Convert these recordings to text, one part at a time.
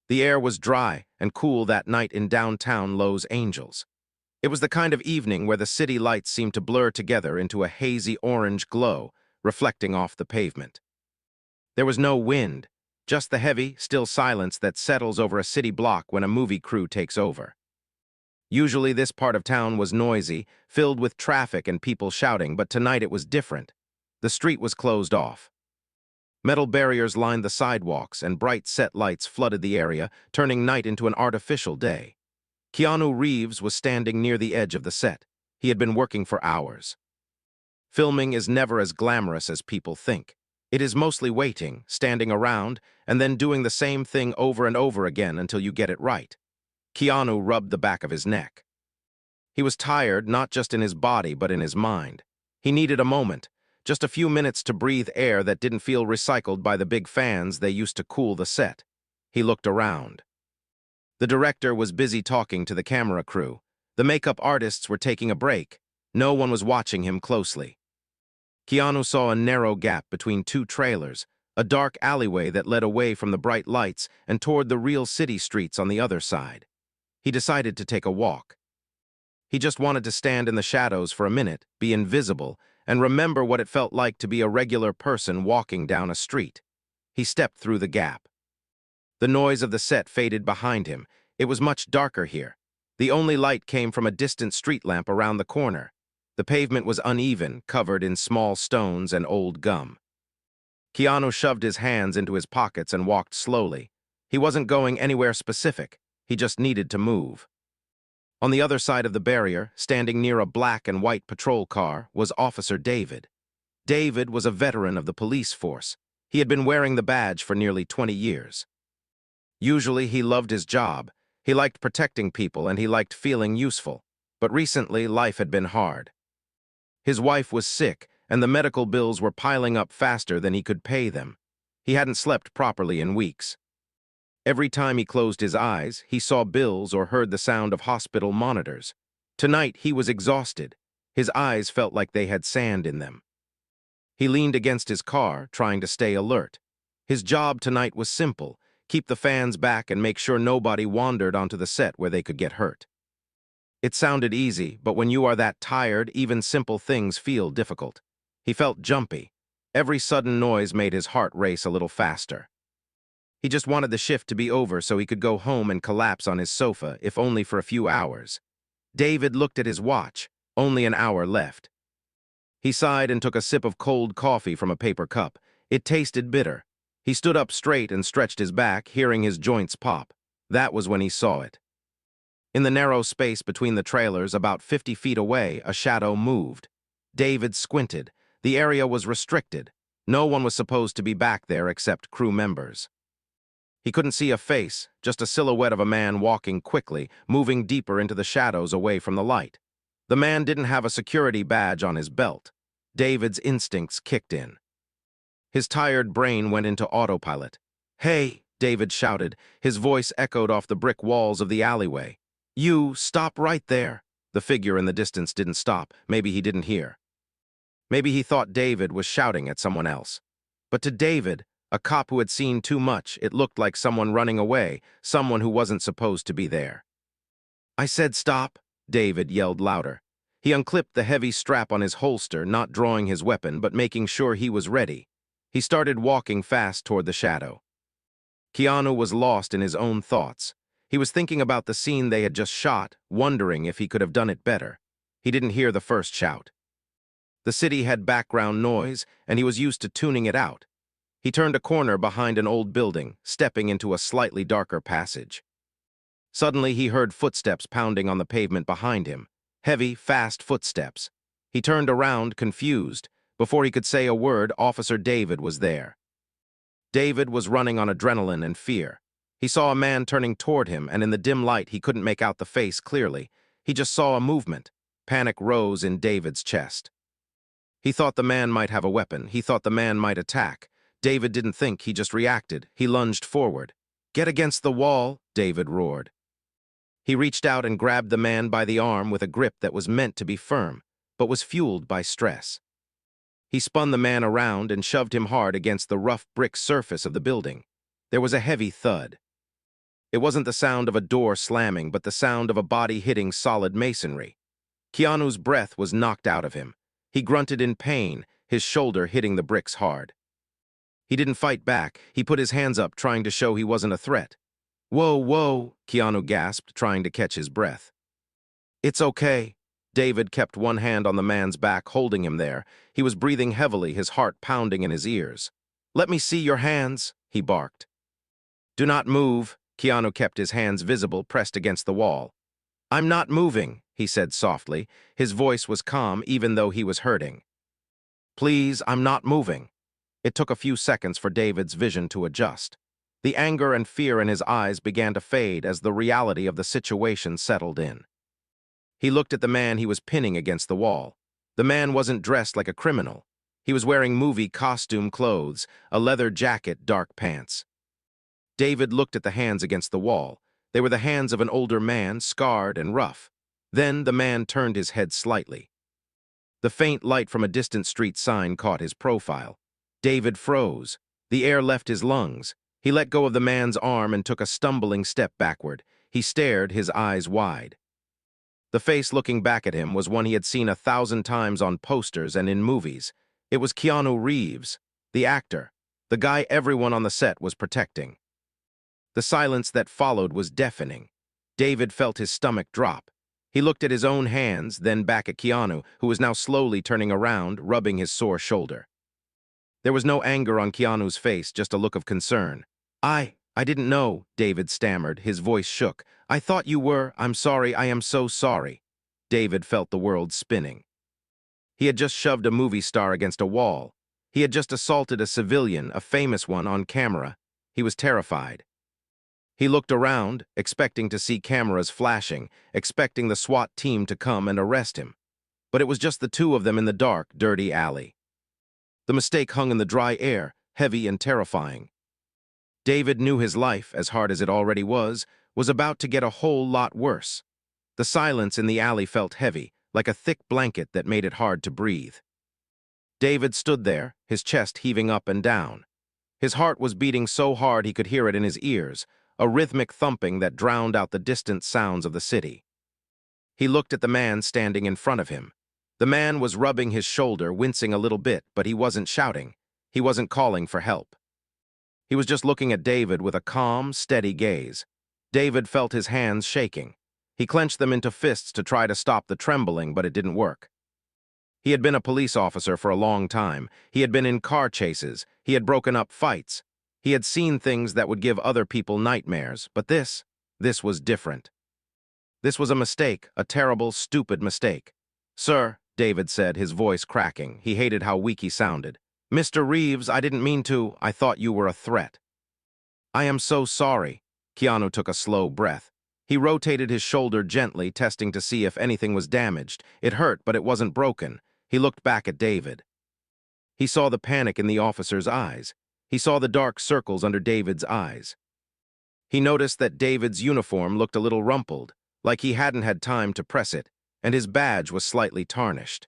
The air was dry and cool that night in downtown Los Angeles. It was the kind of evening where the city lights seemed to blur together into a hazy orange glow, reflecting off the pavement. There was no wind, just the heavy, still silence that settles over a city block when a movie crew takes over. Usually this part of town was noisy, filled with traffic and people shouting, but tonight it was different. The street was closed off. Metal barriers lined the sidewalks, and bright set lights flooded the area, turning night into an artificial day. Keanu Reeves was standing near the edge of the set. He had been working for hours. Filming is never as glamorous as people think. It is mostly waiting, standing around, and then doing the same thing over and over again until you get it right. Keanu rubbed the back of his neck. He was tired, not just in his body, but in his mind. He needed a moment, just a few minutes to breathe air that didn't feel recycled by the big fans they used to cool the set. He looked around. The director was busy talking to the camera crew. The makeup artists were taking a break. No one was watching him closely. Keanu saw a narrow gap between two trailers, a dark alleyway that led away from the bright lights and toward the real city streets on the other side. He decided to take a walk. He just wanted to stand in the shadows for a minute, be invisible, and remember what it felt like to be a regular person walking down a street. He stepped through the gap. The noise of the set faded behind him. It was much darker here. The only light came from a distant street lamp around the corner. The pavement was uneven, covered in small stones and old gum. Keanu shoved his hands into his pockets and walked slowly. He wasn't going anywhere specific. He just needed to move. On the other side of the barrier, standing near a black and white patrol car, was Officer David. David was a veteran of the police force. He had been wearing the badge for nearly 20 years. Usually he loved his job. He liked protecting people and he liked feeling useful. But recently, life had been hard. His wife was sick, and the medical bills were piling up faster than he could pay them. He hadn't slept properly in weeks. Every time he closed his eyes, he saw bills or heard the sound of hospital monitors. Tonight, he was exhausted. His eyes felt like they had sand in them. He leaned against his car, trying to stay alert. His job tonight was simple: keep the fans back and make sure nobody wandered onto the set where they could get hurt. It sounded easy, but when you are that tired, even simple things feel difficult. He felt jumpy. Every sudden noise made his heart race a little faster. He just wanted the shift to be over so he could go home and collapse on his sofa, if only for a few hours. David looked at his watch. Only an hour left. He sighed and took a sip of cold coffee from a paper cup. It tasted bitter. He stood up straight and stretched his back, hearing his joints pop. That was when he saw it. In the narrow space between the trailers, about 50 feet away, a shadow moved. David squinted. The area was restricted. No one was supposed to be back there except crew members. He couldn't see a face, just a silhouette of a man walking quickly, moving deeper into the shadows away from the light. The man didn't have a security badge on his belt. David's instincts kicked in. His tired brain went into autopilot. "Hey!" David shouted. His voice echoed off the brick walls of the alleyway. "You, stop right there!" The figure in the distance didn't stop. Maybe he didn't hear. Maybe he thought David was shouting at someone else. But to David, a cop who had seen too much, it looked like someone running away, someone who wasn't supposed to be there. "I said stop!" David yelled louder. He unclipped the heavy strap on his holster, not drawing his weapon, but making sure he was ready. He started walking fast toward the shadow. Keanu was lost in his own thoughts. He was thinking about the scene they had just shot, wondering if he could have done it better. He didn't hear the first shout. The city had background noise, and he was used to tuning it out. He turned a corner behind an old building, stepping into a slightly darker passage. Suddenly, he heard footsteps pounding on the pavement behind him. Heavy, fast footsteps. He turned around, confused. Before he could say a word, Officer David was there. David was running on adrenaline and fear. He saw a man turning toward him, and in the dim light he couldn't make out the face clearly. He just saw a movement. Panic rose in David's chest. He thought the man might have a weapon. He thought the man might attack. David didn't think, he just reacted. He lunged forward. "Get against the wall!" David roared. He reached out and grabbed the man by the arm with a grip that was meant to be firm, but was fueled by stress. He spun the man around and shoved him hard against the rough brick surface of the building. There was a heavy thud. It wasn't the sound of a door slamming, but the sound of a body hitting solid masonry. Keanu's breath was knocked out of him. He grunted in pain, his shoulder hitting the bricks hard. He didn't fight back. He put his hands up, trying to show he wasn't a threat. "Whoa, whoa," Keanu gasped, trying to catch his breath. "It's okay." David kept one hand on the man's back, holding him there. He was breathing heavily, his heart pounding in his ears. "Let me see your hands," he barked. "Do not move." Keanu kept his hands visible, pressed against the wall. "I'm not moving," he said softly. His voice was calm, even though he was hurting. "Please, I'm not moving." It took a few seconds for David's vision to adjust. The anger and fear in his eyes began to fade as the reality of the situation settled in. He looked at the man he was pinning against the wall. The man wasn't dressed like a criminal. He was wearing movie costume clothes, a leather jacket, dark pants. David looked at the hands against the wall. They were the hands of an older man, scarred and rough. Then the man turned his head slightly. The faint light from a distant street sign caught his profile. David froze. The air left his lungs. He let go of the man's arm and took a stumbling step backward. He stared, his eyes wide. The face looking back at him was one he had seen 1,000 times on posters and in movies. It was Keanu Reeves, the actor, the guy everyone on the set was protecting. The silence that followed was deafening. David felt his stomach drop. He looked at his own hands, then back at Keanu, who was now slowly turning around, rubbing his sore shoulder. There was no anger on Keanu's face, just a look of concern. I didn't know," David stammered, his voice shook. "I thought you were. I'm sorry, I am so sorry." David felt the world spinning. He had just shoved a movie star against a wall. He had just assaulted a civilian, a famous one, on camera. He was terrified. He looked around, expecting to see cameras flashing, expecting the SWAT team to come and arrest him. But it was just the two of them in the dark, dirty alley. The mistake hung in the dry air, heavy and terrifying. David knew his life, as hard as it already was about to get a whole lot worse. The silence in the alley felt heavy, like a thick blanket that made it hard to breathe. David stood there, his chest heaving up and down. His heart was beating so hard he could hear it in his ears, a rhythmic thumping that drowned out the distant sounds of the city. He looked at the man standing in front of him. The man was rubbing his shoulder, wincing a little bit, but he wasn't shouting. He wasn't calling for help. He was just looking at David with a calm, steady gaze. David felt his hands shaking. He clenched them into fists to try to stop the trembling, but it didn't work. He had been a police officer for a long time. He had been in car chases. He had broken up fights. He had seen things that would give other people nightmares, but this was different. This was a mistake, a terrible, stupid mistake. "Sir," David said, his voice cracking. He hated how weak he sounded. "Mr. Reeves, I didn't mean to. I thought you were a threat." "I am so sorry." Keanu took a slow breath. He rotated his shoulder gently, testing to see if anything was damaged. It hurt, but it wasn't broken. He looked back at David. He saw the panic in the officer's eyes. He saw the dark circles under David's eyes. He noticed that David's uniform looked a little rumpled, like he hadn't had time to press it, and his badge was slightly tarnished.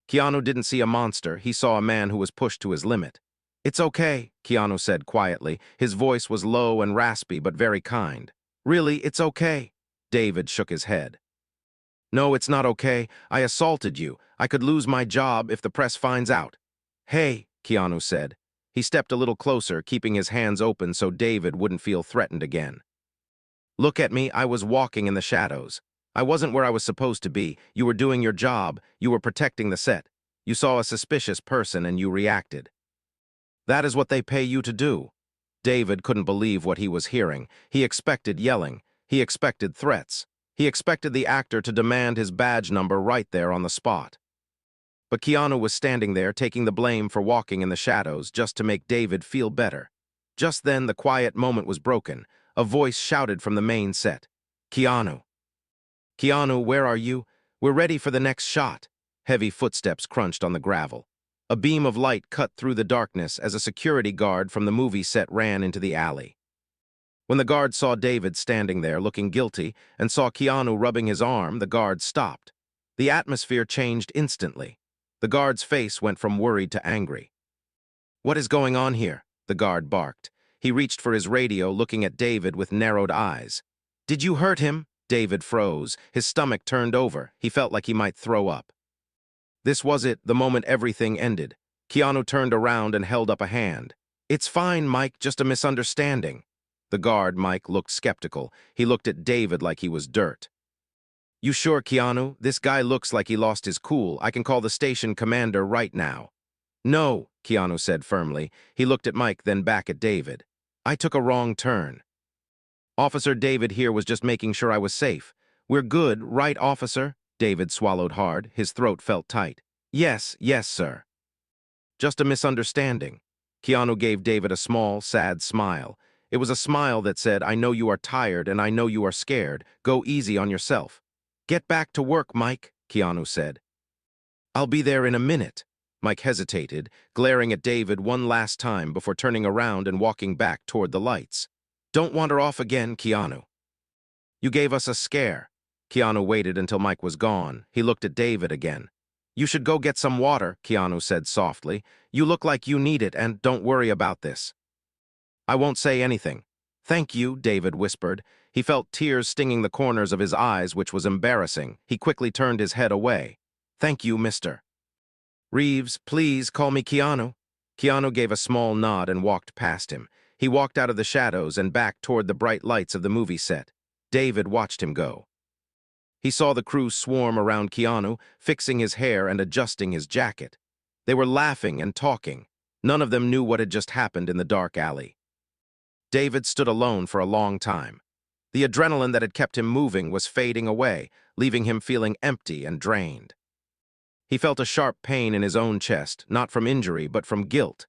Keanu didn't see a monster, he saw a man who was pushed to his limit. "It's okay," Keanu said quietly. His voice was low and raspy, but very kind. "Really, it's okay." David shook his head. "No, it's not okay. I assaulted you. I could lose my job if the press finds out." "Hey," Keanu said. He stepped a little closer, keeping his hands open so David wouldn't feel threatened again. "Look at me, I was walking in the shadows. I wasn't where I was supposed to be. You were doing your job. You were protecting the set. You saw a suspicious person and you reacted. That is what they pay you to do." David couldn't believe what he was hearing. He expected yelling. He expected threats. He expected the actor to demand his badge number right there on the spot. But Keanu was standing there, taking the blame for walking in the shadows just to make David feel better. Just then, the quiet moment was broken. A voice shouted from the main set. "Keanu! Keanu, where are you? We're ready for the next shot." Heavy footsteps crunched on the gravel. A beam of light cut through the darkness as a security guard from the movie set ran into the alley. When the guard saw David standing there looking guilty and saw Keanu rubbing his arm, the guard stopped. The atmosphere changed instantly. The guard's face went from worried to angry. "What is going on here?" the guard barked. He reached for his radio, looking at David with narrowed eyes. "Did you hurt him?" David froze. His stomach turned over. He felt like he might throw up. This was it, the moment everything ended. Keanu turned around and held up a hand. "It's fine, Mike, just a misunderstanding." The guard, Mike, looked skeptical. He looked at David like he was dirt. "You sure, Keanu? This guy looks like he lost his cool. I can call the station commander right now." "No," Keanu said firmly. He looked at Mike, then back at David. "I took a wrong turn. Officer David here was just making sure I was safe. We're good, right, officer?" David swallowed hard. His throat felt tight. "Yes, yes, sir." "Just a misunderstanding." Keanu gave David a small, sad smile. It was a smile that said, "I know you are tired and I know you are scared. Go easy on yourself." "Get back to work, Mike," Keanu said. "I'll be there in a minute." Mike hesitated, glaring at David one last time before turning around and walking back toward the lights. "Don't wander off again, Keanu. You gave us a scare." Keanu waited until Mike was gone. He looked at David again. "You should go get some water," Keanu said softly. "You look like you need it, and don't worry about this." "I won't say anything." "Thank you," David whispered. He felt tears stinging the corners of his eyes, which was embarrassing. He quickly turned his head away. "Thank you, Mr. Reeves, please call me Keanu." Keanu gave a small nod and walked past him. He walked out of the shadows and back toward the bright lights of the movie set. David watched him go. He saw the crew swarm around Keanu, fixing his hair and adjusting his jacket. They were laughing and talking. None of them knew what had just happened in the dark alley. David stood alone for a long time. The adrenaline that had kept him moving was fading away, leaving him feeling empty and drained. He felt a sharp pain in his own chest, not from injury, but from guilt.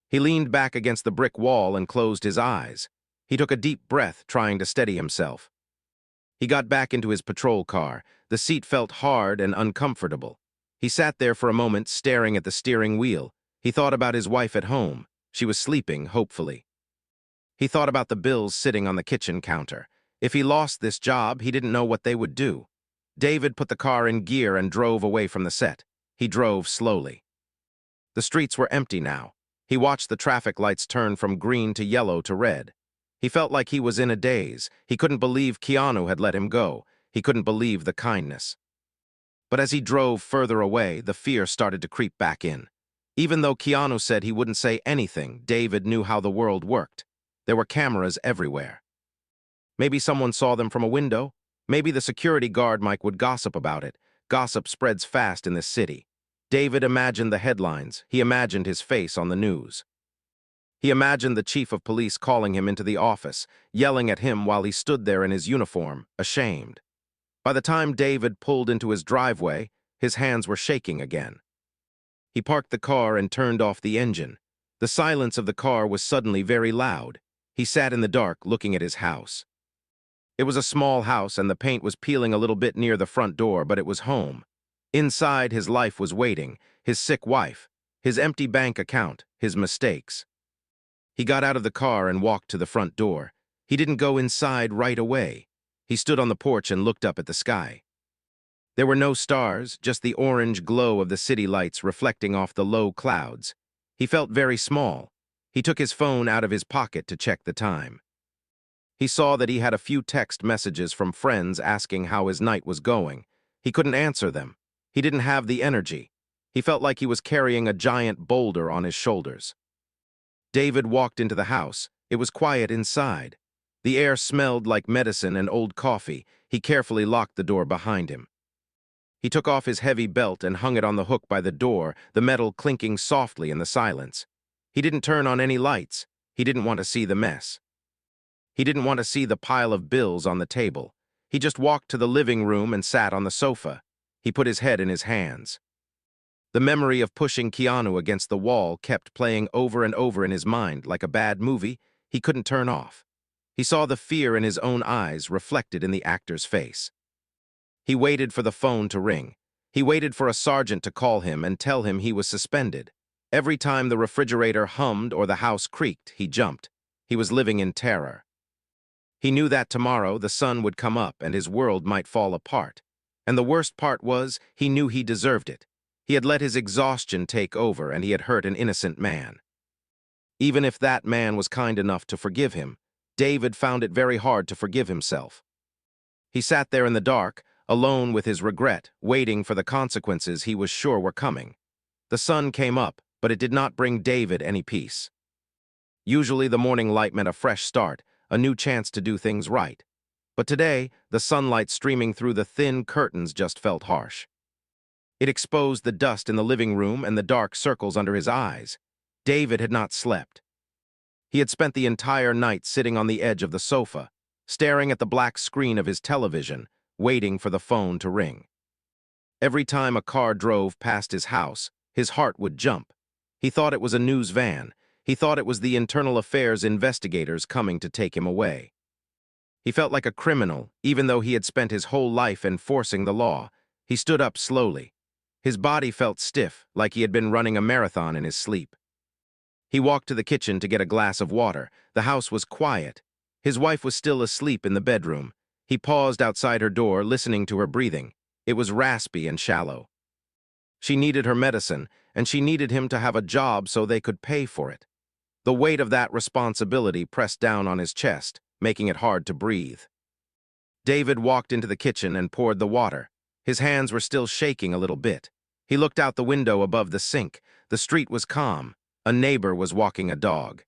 He leaned back against the brick wall and closed his eyes. He took a deep breath, trying to steady himself. He got back into his patrol car. The seat felt hard and uncomfortable. He sat there for a moment, staring at the steering wheel. He thought about his wife at home. She was sleeping, hopefully. He thought about the bills sitting on the kitchen counter. If he lost this job, he didn't know what they would do. David put the car in gear and drove away from the set. He drove slowly. The streets were empty now. He watched the traffic lights turn from green to yellow to red. He felt like he was in a daze. He couldn't believe Keanu had let him go. He couldn't believe the kindness. But as he drove further away, the fear started to creep back in. Even though Keanu said he wouldn't say anything, David knew how the world worked. There were cameras everywhere. Maybe someone saw them from a window. Maybe the security guard Mike would gossip about it. Gossip spreads fast in this city. David imagined the headlines. He imagined his face on the news. He imagined the chief of police calling him into the office, yelling at him while he stood there in his uniform, ashamed. By the time David pulled into his driveway, his hands were shaking again. He parked the car and turned off the engine. The silence of the car was suddenly very loud. He sat in the dark, looking at his house. It was a small house, and the paint was peeling a little bit near the front door, but it was home. Inside, his life was waiting, his sick wife, his empty bank account, his mistakes. He got out of the car and walked to the front door. He didn't go inside right away. He stood on the porch and looked up at the sky. There were no stars, just the orange glow of the city lights reflecting off the low clouds. He felt very small. He took his phone out of his pocket to check the time. He saw that he had a few text messages from friends asking how his night was going. He couldn't answer them. He didn't have the energy. He felt like he was carrying a giant boulder on his shoulders. David walked into the house. It was quiet inside. The air smelled like medicine and old coffee. He carefully locked the door behind him. He took off his heavy belt and hung it on the hook by the door, the metal clinking softly in the silence. He didn't turn on any lights. He didn't want to see the mess. He didn't want to see the pile of bills on the table. He just walked to the living room and sat on the sofa. He put his head in his hands. The memory of pushing Keanu against the wall kept playing over and over in his mind like a bad movie he couldn't turn off. He saw the fear in his own eyes reflected in the actor's face. He waited for the phone to ring. He waited for a sergeant to call him and tell him he was suspended. Every time the refrigerator hummed or the house creaked, he jumped. He was living in terror. He knew that tomorrow the sun would come up and his world might fall apart. And the worst part was, he knew he deserved it. He had let his exhaustion take over and he had hurt an innocent man. Even if that man was kind enough to forgive him, David found it very hard to forgive himself. He sat there in the dark, alone with his regret, waiting for the consequences he was sure were coming. The sun came up, but it did not bring David any peace. Usually the morning light meant a fresh start, a new chance to do things right. But today, the sunlight streaming through the thin curtains just felt harsh. It exposed the dust in the living room and the dark circles under his eyes. David had not slept. He had spent the entire night sitting on the edge of the sofa, staring at the black screen of his television, waiting for the phone to ring. Every time a car drove past his house, his heart would jump. He thought it was a news van. He thought it was the internal affairs investigators coming to take him away. He felt like a criminal, even though he had spent his whole life enforcing the law. He stood up slowly. His body felt stiff, like he had been running a marathon in his sleep. He walked to the kitchen to get a glass of water. The house was quiet. His wife was still asleep in the bedroom. He paused outside her door, listening to her breathing. It was raspy and shallow. She needed her medicine, and she needed him to have a job so they could pay for it. The weight of that responsibility pressed down on his chest, making it hard to breathe. David walked into the kitchen and poured the water. His hands were still shaking a little bit. He looked out the window above the sink. The street was calm. A neighbor was walking a dog.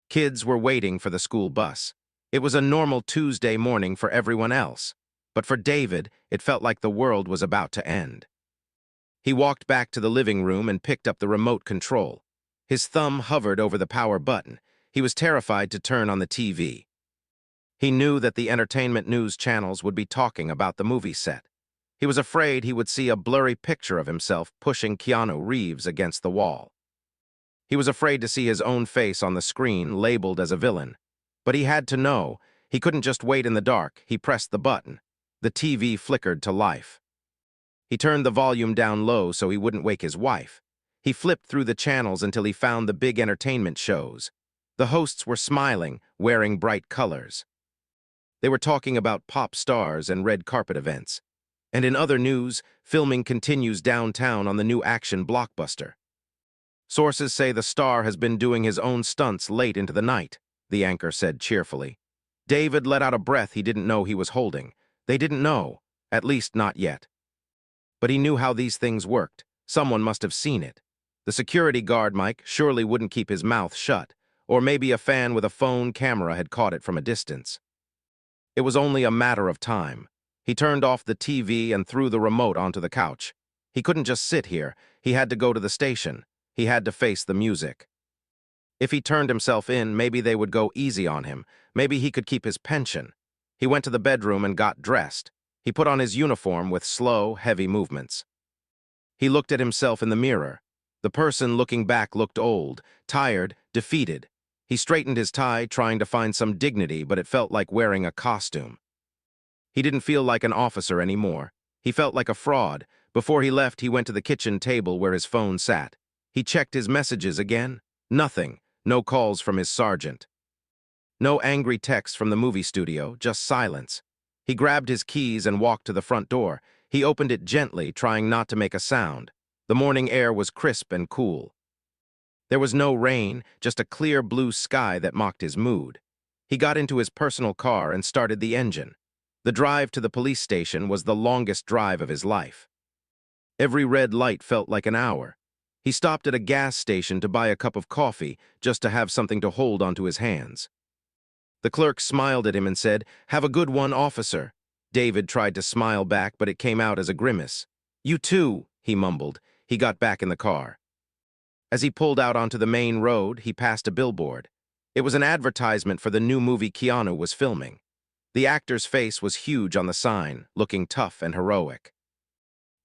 Kids were waiting for the school bus. It was a normal Tuesday morning for everyone else, but for David, it felt like the world was about to end. He walked back to the living room and picked up the remote control. His thumb hovered over the power button. He was terrified to turn on the TV. He knew that the entertainment news channels would be talking about the movie set. He was afraid he would see a blurry picture of himself pushing Keanu Reeves against the wall. He was afraid to see his own face on the screen, labeled as a villain. But he had to know. He couldn't just wait in the dark. He pressed the button. The TV flickered to life. He turned the volume down low so he wouldn't wake his wife. He flipped through the channels until he found the big entertainment shows. The hosts were smiling, wearing bright colors. They were talking about pop stars and red carpet events. And in other news, filming continues downtown on the new action blockbuster. Sources say the star has been doing his own stunts late into the night, the anchor said cheerfully. David let out a breath he didn't know he was holding. They didn't know, at least not yet. But he knew how these things worked. Someone must have seen it. The security guard, Mike, surely wouldn't keep his mouth shut, or maybe a fan with a phone camera had caught it from a distance. It was only a matter of time. He turned off the TV and threw the remote onto the couch. He couldn't just sit here. He had to go to the station. He had to face the music. If he turned himself in, maybe they would go easy on him. Maybe he could keep his pension. He went to the bedroom and got dressed. He put on his uniform with slow, heavy movements. He looked at himself in the mirror. The person looking back looked old, tired, defeated. He straightened his tie, trying to find some dignity, but it felt like wearing a costume. He didn't feel like an officer anymore. He felt like a fraud. Before he left, he went to the kitchen table where his phone sat. He checked his messages again. Nothing. No calls from his sergeant. No angry texts from the movie studio, just silence. He grabbed his keys and walked to the front door. He opened it gently, trying not to make a sound. The morning air was crisp and cool. There was no rain, just a clear blue sky that mocked his mood. He got into his personal car and started the engine. The drive to the police station was the longest drive of his life. Every red light felt like an hour. He stopped at a gas station to buy a cup of coffee, just to have something to hold onto his hands. The clerk smiled at him and said, "Have a good one, officer." David tried to smile back, but it came out as a grimace. "You too," he mumbled. He got back in the car. As he pulled out onto the main road, he passed a billboard. It was an advertisement for the new movie Keanu was filming. The actor's face was huge on the sign, looking tough and heroic.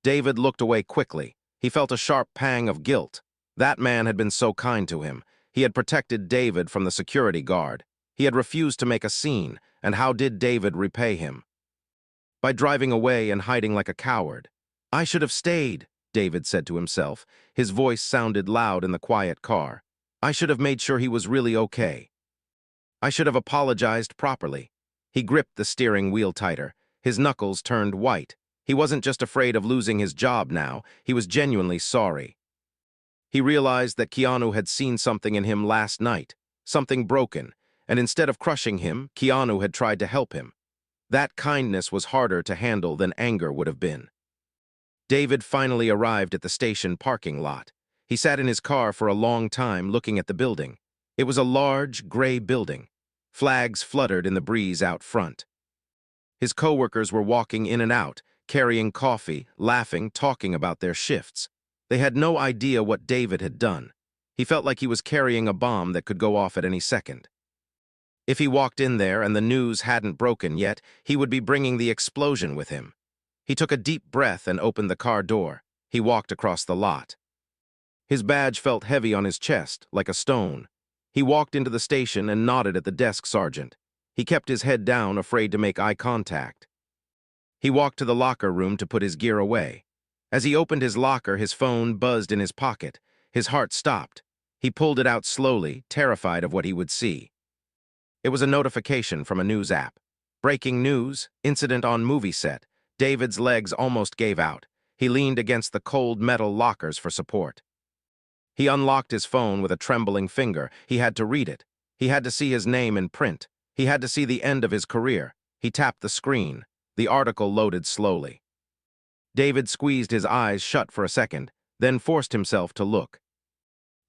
David looked away quickly. He felt a sharp pang of guilt. That man had been so kind to him. He had protected David from the security guard. He had refused to make a scene, and how did David repay him? By driving away and hiding like a coward. "I should have stayed," David said to himself. His voice sounded loud in the quiet car. "I should have made sure he was really okay. I should have apologized properly." He gripped the steering wheel tighter. His knuckles turned white. He wasn't just afraid of losing his job now. He was genuinely sorry. He realized that Keanu had seen something in him last night, something broken, and instead of crushing him, Keanu had tried to help him. That kindness was harder to handle than anger would have been. David finally arrived at the station parking lot. He sat in his car for a long time looking at the building. It was a large, gray building. Flags fluttered in the breeze out front. His coworkers were walking in and out, carrying coffee, laughing, talking about their shifts. They had no idea what David had done. He felt like he was carrying a bomb that could go off at any second. If he walked in there and the news hadn't broken yet, he would be bringing the explosion with him. He took a deep breath and opened the car door. He walked across the lot. His badge felt heavy on his chest, like a stone. He walked into the station and nodded at the desk sergeant. He kept his head down, afraid to make eye contact. He walked to the locker room to put his gear away. As he opened his locker, his phone buzzed in his pocket. His heart stopped. He pulled it out slowly, terrified of what he would see. It was a notification from a news app. Breaking news, incident on movie set. David's legs almost gave out. He leaned against the cold metal lockers for support. He unlocked his phone with a trembling finger. He had to read it. He had to see his name in print. He had to see the end of his career. He tapped the screen. The article loaded slowly. David squeezed his eyes shut for a second, then forced himself to look.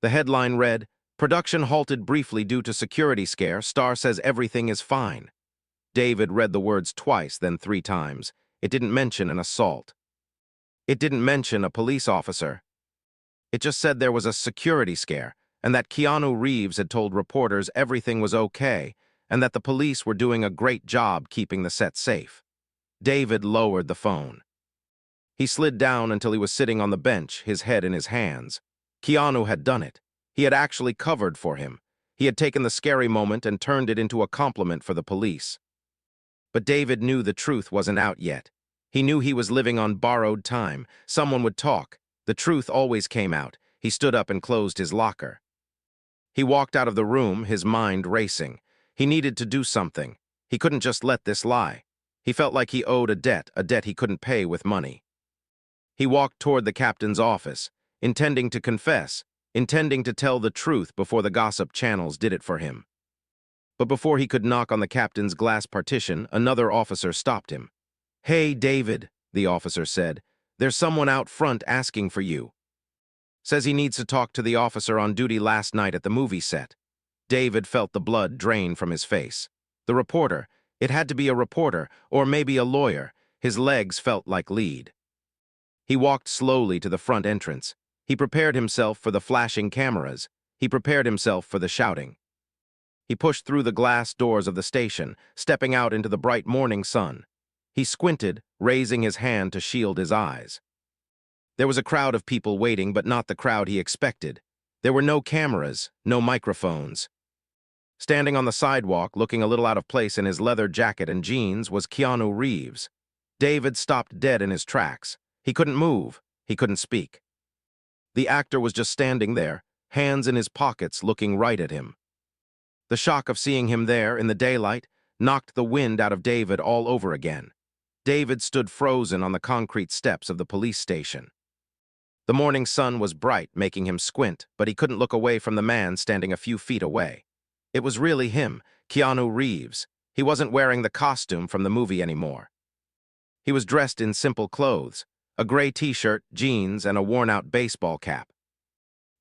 The headline read, "Production halted briefly due to security scare. Star says everything is fine." David read the words twice, then 3 times. It didn't mention an assault. It didn't mention a police officer. It just said there was a security scare, and that Keanu Reeves had told reporters everything was okay, and that the police were doing a great job keeping the set safe. David lowered the phone. He slid down until he was sitting on the bench, his head in his hands. Keanu had done it. He had actually covered for him. He had taken the scary moment and turned it into a compliment for the police. But David knew the truth wasn't out yet. He knew he was living on borrowed time. Someone would talk. The truth always came out. He stood up and closed his locker. He walked out of the room, his mind racing. He needed to do something. He couldn't just let this lie. He felt like he owed a debt he couldn't pay with money. He walked toward the captain's office, intending to confess, intending to tell the truth before the gossip channels did it for him. But before he could knock on the captain's glass partition, another officer stopped him. "Hey, David," the officer said, "there's someone out front asking for you. Says he needs to talk to the officer on duty last night at the movie set." David felt the blood drain from his face. The reporter. It had to be a reporter, or maybe a lawyer. His legs felt like lead. He walked slowly to the front entrance. He prepared himself for the flashing cameras. He prepared himself for the shouting. He pushed through the glass doors of the station, stepping out into the bright morning sun. He squinted, raising his hand to shield his eyes. There was a crowd of people waiting, but not the crowd he expected. There were no cameras, no microphones. Standing on the sidewalk, looking a little out of place in his leather jacket and jeans, was Keanu Reeves. David stopped dead in his tracks. He couldn't move. He couldn't speak. The actor was just standing there, hands in his pockets, looking right at him. The shock of seeing him there in the daylight knocked the wind out of David all over again. David stood frozen on the concrete steps of the police station. The morning sun was bright, making him squint, but he couldn't look away from the man standing a few feet away. It was really him, Keanu Reeves. He wasn't wearing the costume from the movie anymore. He was dressed in simple clothes, a gray t-shirt, jeans, and a worn-out baseball cap.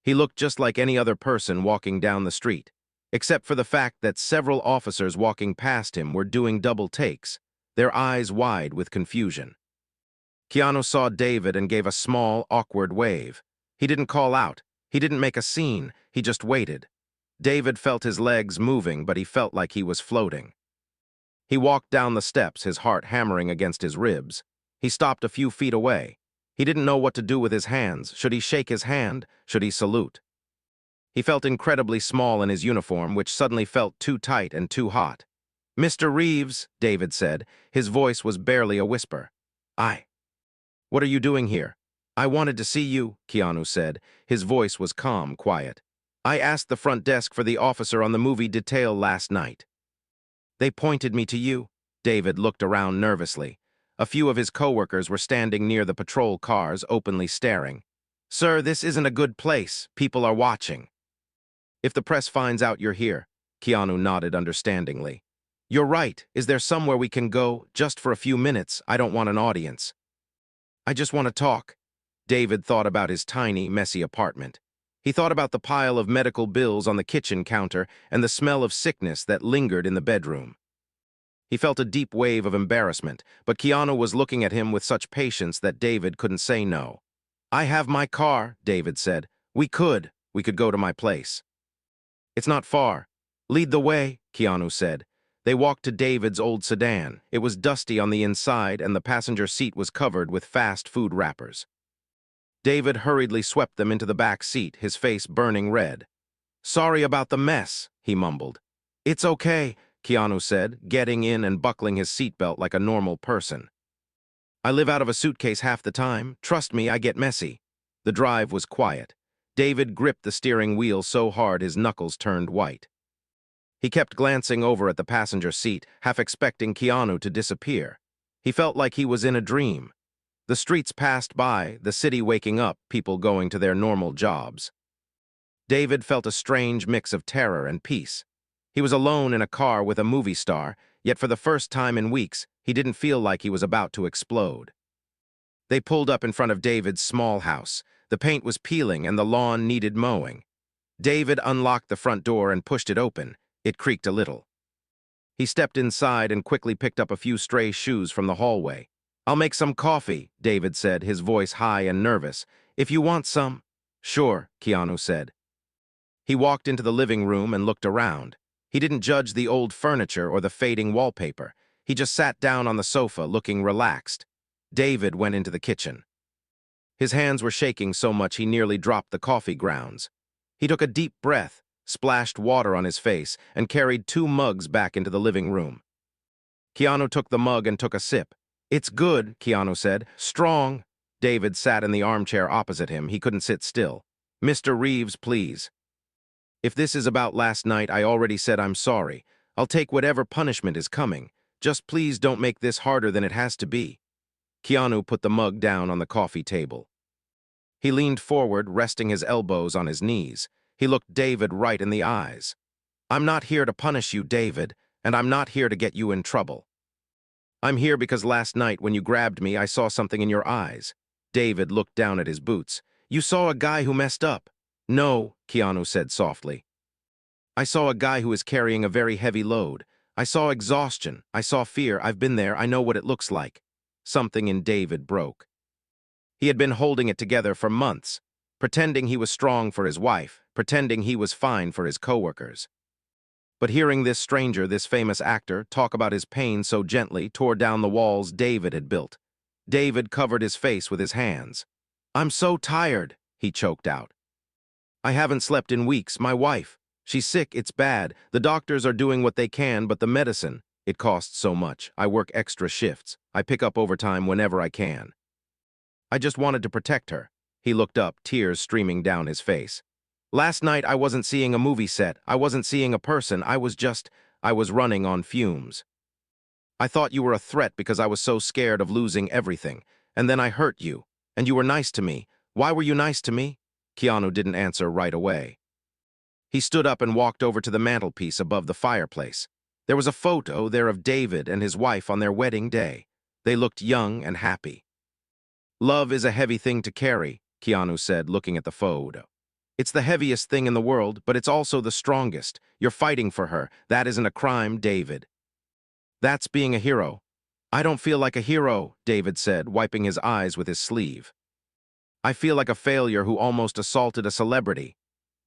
He looked just like any other person walking down the street, except for the fact that several officers walking past him were doing double takes, their eyes wide with confusion. Keanu saw David and gave a small, awkward wave. He didn't call out. He didn't make a scene. He just waited. David felt his legs moving, but he felt like he was floating. He walked down the steps, his heart hammering against his ribs. He stopped a few feet away. He didn't know what to do with his hands. Should he shake his hand? Should he salute? He felt incredibly small in his uniform, which suddenly felt too tight and too hot. "Mr. Reeves," David said. His voice was barely a whisper. "What are you doing here?" "I wanted to see you," Keanu said. His voice was calm, quiet. "I asked the front desk for the officer on the movie detail last night. They pointed me to you." David looked around nervously. A few of his coworkers were standing near the patrol cars, openly staring. Sir, this isn't a good place. People are watching. If the press finds out you're here, Keanu nodded understandingly. You're right. Is there somewhere we can go? Just for a few minutes. I don't want an audience. I just want to talk. David thought about his tiny, messy apartment. He thought about the pile of medical bills on the kitchen counter and the smell of sickness that lingered in the bedroom. He felt a deep wave of embarrassment, but Keanu was looking at him with such patience that David couldn't say no. I have my car, David said. We could go to my place. It's not far. Lead the way, Keanu said. They walked to David's old sedan. It was dusty on the inside and the passenger seat was covered with fast food wrappers. David hurriedly swept them into the back seat, his face burning red. Sorry about the mess, he mumbled. It's okay, Keanu said, getting in and buckling his seatbelt like a normal person. I live out of a suitcase half the time. Trust me, I get messy. The drive was quiet. David gripped the steering wheel so hard his knuckles turned white. He kept glancing over at the passenger seat, half expecting Keanu to disappear. He felt like he was in a dream. The streets passed by, the city waking up, people going to their normal jobs. David felt a strange mix of terror and peace. He was alone in a car with a movie star, yet for the first time in weeks, he didn't feel like he was about to explode. They pulled up in front of David's small house. The paint was peeling and the lawn needed mowing. David unlocked the front door and pushed it open. It creaked a little. He stepped inside and quickly picked up a few stray shoes from the hallway. I'll make some coffee, David said, his voice high and nervous. If you want some. Sure, Keanu said. He walked into the living room and looked around. He didn't judge the old furniture or the fading wallpaper. He just sat down on the sofa, looking relaxed. David went into the kitchen. His hands were shaking so much he nearly dropped the coffee grounds. He took a deep breath, splashed water on his face, and carried 2 mugs back into the living room. Keanu took the mug and took a sip. It's good, Keanu said. Strong. David sat in the armchair opposite him. He couldn't sit still. Mr. Reeves, please. If this is about last night, I already said I'm sorry. I'll take whatever punishment is coming. Just please don't make this harder than it has to be. Keanu put the mug down on the coffee table. He leaned forward, resting his elbows on his knees. He looked David right in the eyes. I'm not here to punish you, David, and I'm not here to get you in trouble. I'm here because last night when you grabbed me, I saw something in your eyes. David looked down at his boots. You saw a guy who messed up. No, Keanu said softly. I saw a guy who is carrying a very heavy load. I saw exhaustion. I saw fear. I've been there. I know what it looks like. Something in David broke. He had been holding it together for months, pretending he was strong for his wife, pretending he was fine for his coworkers. But hearing this stranger, this famous actor, talk about his pain so gently tore down the walls David had built. David covered his face with his hands. I'm so tired, he choked out. I haven't slept in weeks. My wife, she's sick, it's bad. The doctors are doing what they can, but the medicine, it costs so much. I work extra shifts. I pick up overtime whenever I can. I just wanted to protect her. He looked up, tears streaming down his face. Last night I wasn't seeing a movie set. I wasn't seeing a person. I was running on fumes. I thought you were a threat because I was so scared of losing everything. And then I hurt you. And you were nice to me. Why were you nice to me? Keanu didn't answer right away. He stood up and walked over to the mantelpiece above the fireplace. There was a photo there of David and his wife on their wedding day. They looked young and happy. Love is a heavy thing to carry, Keanu said, looking at the photo. It's the heaviest thing in the world, but it's also the strongest. You're fighting for her. That isn't a crime, David. That's being a hero. I don't feel like a hero, David said, wiping his eyes with his sleeve. I feel like a failure who almost assaulted a celebrity.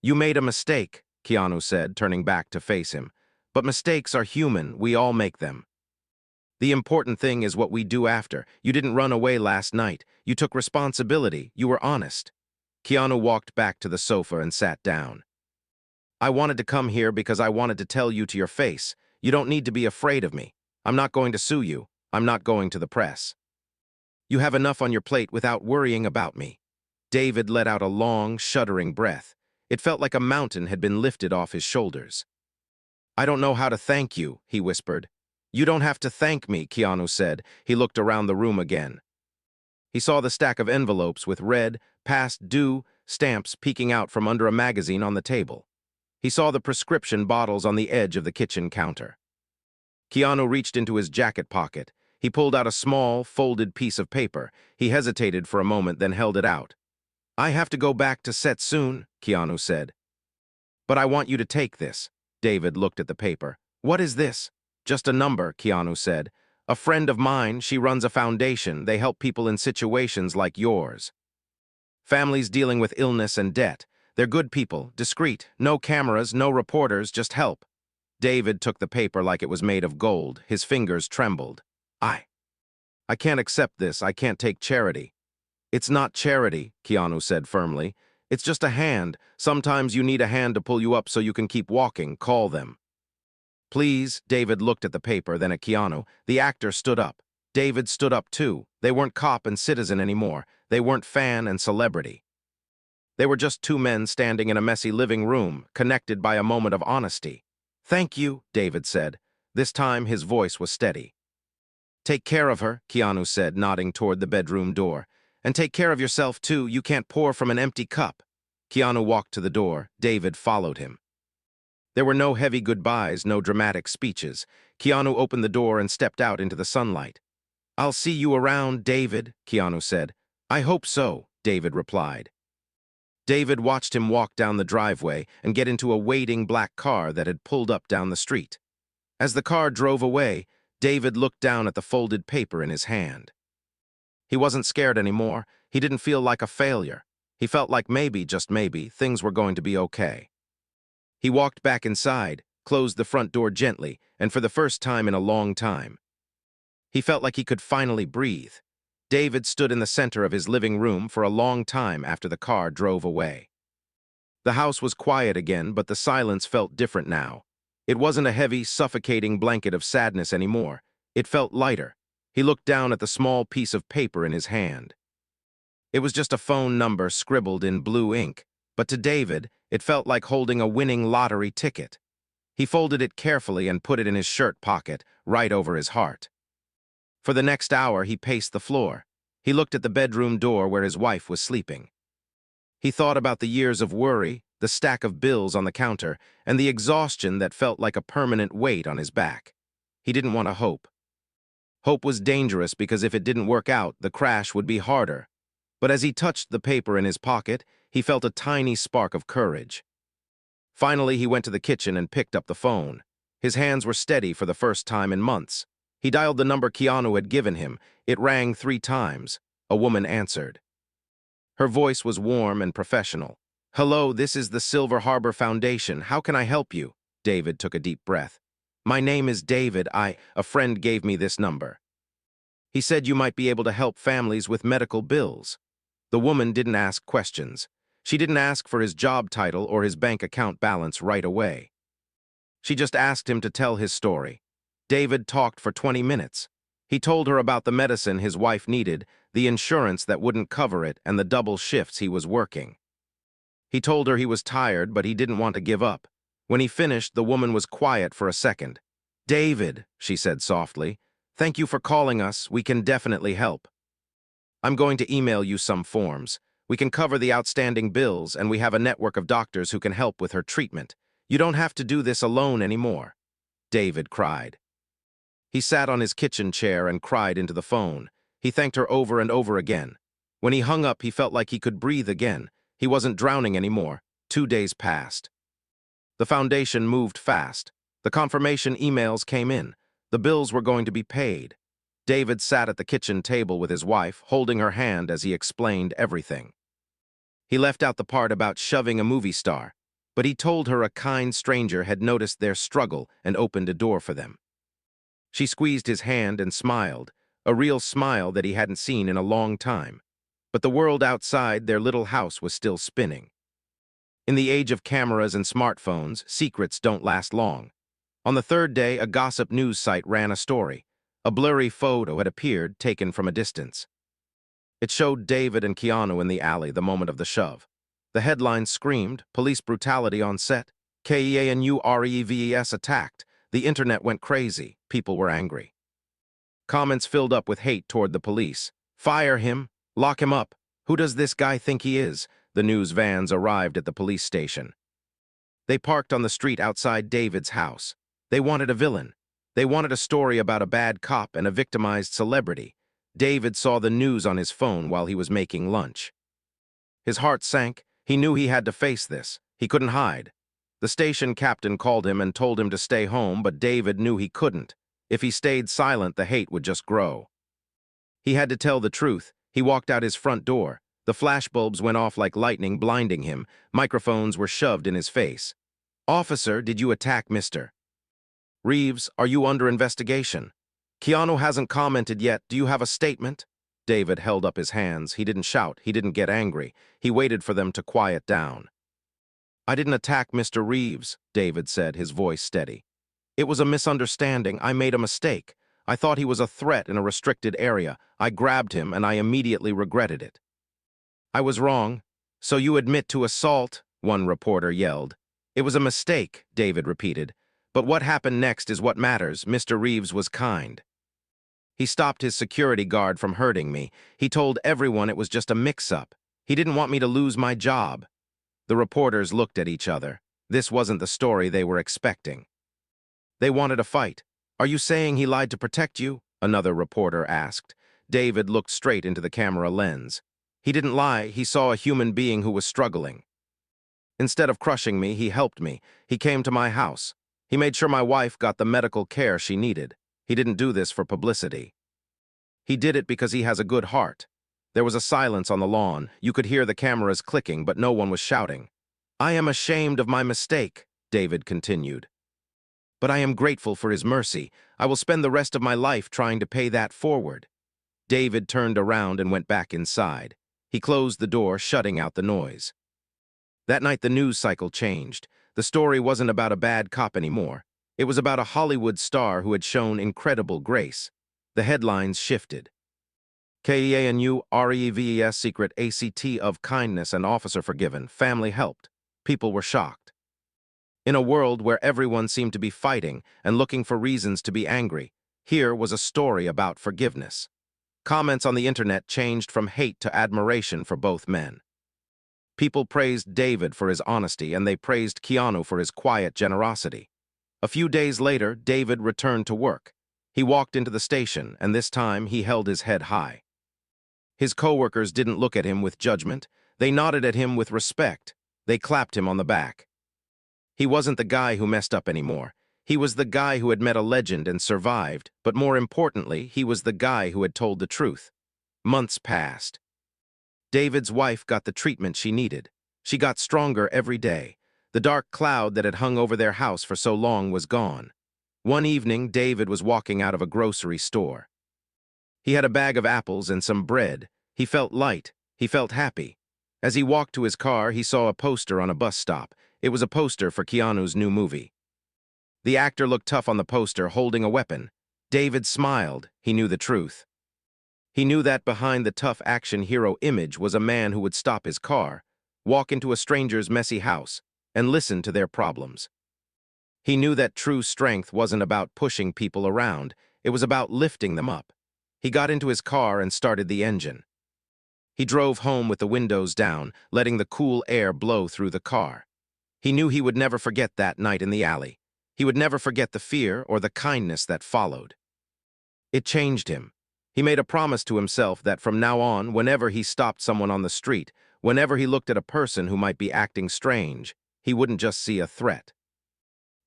You made a mistake, Keanu said, turning back to face him. But mistakes are human. We all make them. The important thing is what we do after. You didn't run away last night. You took responsibility. You were honest. Keanu walked back to the sofa and sat down. I wanted to come here because I wanted to tell you to your face. You don't need to be afraid of me. I'm not going to sue you. I'm not going to the press. You have enough on your plate without worrying about me. David let out a long, shuddering breath. It felt like a mountain had been lifted off his shoulders. I don't know how to thank you, he whispered. You don't have to thank me, Keanu said. He looked around the room again. He saw the stack of envelopes with red, past due stamps peeking out from under a magazine on the table. He saw the prescription bottles on the edge of the kitchen counter. Keanu reached into his jacket pocket. He pulled out a small, folded piece of paper. He hesitated for a moment, then held it out. "I have to go back to set soon," Keanu said. "But I want you to take this." David looked at the paper. "What is this?" "Just a number," Keanu said. "A friend of mine, she runs a foundation. They help people in situations like yours. Families dealing with illness and debt. They're good people, discreet, no cameras, no reporters, just help." David took the paper like it was made of gold. His fingers trembled. I can't accept this. I can't take charity." "It's not charity," Keanu said firmly. "It's just a hand. Sometimes you need a hand to pull you up so you can keep walking. Call them." "Please." David looked at the paper, then at Keanu. The actor stood up. David stood up too. They weren't cop and citizen anymore. They weren't fan and celebrity. They were just two men standing in a messy living room, connected by a moment of honesty. "Thank you," David said. This time his voice was steady. "Take care of her," Keanu said, nodding toward the bedroom door. "And take care of yourself, too. You can't pour from an empty cup." Keanu walked to the door. David followed him. There were no heavy goodbyes, no dramatic speeches. Keanu opened the door and stepped out into the sunlight. "I'll see you around, David," Keanu said. "I hope so," David replied. David watched him walk down the driveway and get into a waiting black car that had pulled up down the street. As the car drove away, David looked down at the folded paper in his hand. He wasn't scared anymore. He didn't feel like a failure. He felt like maybe, just maybe, things were going to be okay. He walked back inside, closed the front door gently, and for the first time in a long time, he felt like he could finally breathe. David stood in the center of his living room for a long time after the car drove away. The house was quiet again, but the silence felt different now. It wasn't a heavy, suffocating blanket of sadness anymore. It felt lighter. He looked down at the small piece of paper in his hand. It was just a phone number scribbled in blue ink, but to David, it felt like holding a winning lottery ticket. He folded it carefully and put it in his shirt pocket, right over his heart. For the next hour, he paced the floor. He looked at the bedroom door where his wife was sleeping. He thought about the years of worry, the stack of bills on the counter, and the exhaustion that felt like a permanent weight on his back. He didn't want to hope. Hope was dangerous because if it didn't work out, the crash would be harder. But as he touched the paper in his pocket, he felt a tiny spark of courage. Finally, he went to the kitchen and picked up the phone. His hands were steady for the first time in months. He dialed the number Keanu had given him. It rang 3 times. A woman answered. Her voice was warm and professional. "Hello, this is the Silver Harbor Foundation. How can I help you?" David took a deep breath. "My name is David. A friend gave me this number. He said you might be able to help families with medical bills." The woman didn't ask questions. She didn't ask for his job title or his bank account balance right away. She just asked him to tell his story. David talked for 20 minutes. He told her about the medicine his wife needed, the insurance that wouldn't cover it, and the double shifts he was working. He told her he was tired, but he didn't want to give up. When he finished, the woman was quiet for a second. "David," she said softly, "thank you for calling us. We can definitely help. I'm going to email you some forms. We can cover the outstanding bills, and we have a network of doctors who can help with her treatment. You don't have to do this alone anymore." David cried. He sat on his kitchen chair and cried into the phone. He thanked her over and over again. When he hung up, he felt like he could breathe again. He wasn't drowning anymore. 2 days passed. The foundation moved fast. The confirmation emails came in. The bills were going to be paid. David sat at the kitchen table with his wife, holding her hand as he explained everything. He left out the part about shoving a movie star, but he told her a kind stranger had noticed their struggle and opened a door for them. She squeezed his hand and smiled, a real smile that he hadn't seen in a long time. But the world outside their little house was still spinning. In the age of cameras and smartphones, secrets don't last long. On the 3rd day, a gossip news site ran a story. A blurry photo had appeared, taken from a distance. It showed David and Keanu in the alley the moment of the shove. The headline screamed, "Police brutality on set. Keanu Reeves attacked." The internet went crazy. People were angry. Comments filled up with hate toward the police. "Fire him. Lock him up. Who does this guy think he is? The news vans arrived at the police station. They parked on the street outside David's house. They wanted a villain. They wanted a story about a bad cop and a victimized celebrity. David saw the news on his phone while he was making lunch. His heart sank. He knew he had to face this. He couldn't hide. The station captain called him and told him to stay home, but David knew he couldn't. If he stayed silent, the hate would just grow. He had to tell the truth. He walked out his front door. The flashbulbs went off like lightning, blinding him. Microphones were shoved in his face. "Officer, did you attack Mr. Reeves? Are you under investigation? Keanu hasn't commented yet. Do you have a statement?" David held up his hands. He didn't shout. He didn't get angry. He waited for them to quiet down. "I didn't attack Mr. Reeves," David said, his voice steady. "It was a misunderstanding. I made a mistake. I thought he was a threat in a restricted area. I grabbed him, and I immediately regretted it." "I was wrong. So you admit to assault?" one reporter yelled. "It was a mistake," David repeated. "But what happened next is what matters. Mr. Reeves was kind. He stopped his security guard from hurting me. He told everyone it was just a mix-up. He didn't want me to lose my job." The reporters looked at each other. This wasn't the story they were expecting. "They wanted a fight. Are you saying he lied to protect you?" another reporter asked. David looked straight into the camera lens. "He didn't lie. He saw a human being who was struggling. Instead of crushing me, he helped me. He came to my house. He made sure my wife got the medical care she needed. He didn't do this for publicity. He did it because he has a good heart." There was a silence on the lawn. You could hear the cameras clicking, but no one was shouting. "I am ashamed of my mistake," David continued. "But I am grateful for his mercy. I will spend the rest of my life trying to pay that forward." David turned around and went back inside. He closed the door, shutting out the noise. That night, the news cycle changed. The story wasn't about a bad cop anymore. It was about a Hollywood star who had shown incredible grace. The headlines shifted. "Keanu Reeves secret ACT of kindness and officer forgiven. Family helped." People were shocked. In a world where everyone seemed to be fighting and looking for reasons to be angry, here was a story about forgiveness. Comments on the internet changed from hate to admiration for both men. People praised David for his honesty, and they praised Keanu for his quiet generosity. A few days later, David returned to work. He walked into the station, and this time he held his head high. His coworkers didn't look at him with judgment. They nodded at him with respect. They clapped him on the back. He wasn't the guy who messed up anymore. He was the guy who had met a legend and survived, but more importantly, he was the guy who had told the truth. Months passed. David's wife got the treatment she needed. She got stronger every day. The dark cloud that had hung over their house for so long was gone. One evening, David was walking out of a grocery store. He had a bag of apples and some bread. He felt light. He felt happy. As he walked to his car, he saw a poster on a bus stop. It was a poster for Keanu's new movie. The actor looked tough on the poster, holding a weapon. David smiled. He knew the truth. He knew that behind the tough action hero image was a man who would stop his car, walk into a stranger's messy house, and listen to their problems. He knew that true strength wasn't about pushing people around. It was about lifting them up. He got into his car and started the engine. He drove home with the windows down, letting the cool air blow through the car. He knew he would never forget that night in the alley. He would never forget the fear or the kindness that followed. It changed him. He made a promise to himself that from now on, whenever he stopped someone on the street, whenever he looked at a person who might be acting strange, he wouldn't just see a threat.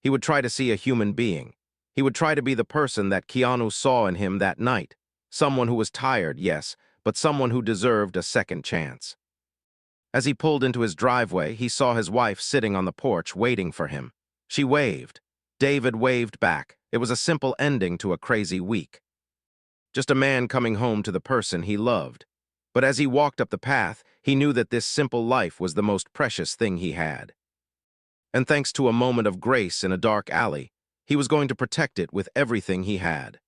He would try to see a human being. He would try to be the person that Keanu saw in him that night. Someone who was tired, yes, but someone who deserved a second chance. As he pulled into his driveway, he saw his wife sitting on the porch waiting for him. She waved. David waved back. It was a simple ending to a crazy week. Just a man coming home to the person he loved. But as he walked up the path, he knew that this simple life was the most precious thing he had. And thanks to a moment of grace in a dark alley, he was going to protect it with everything he had.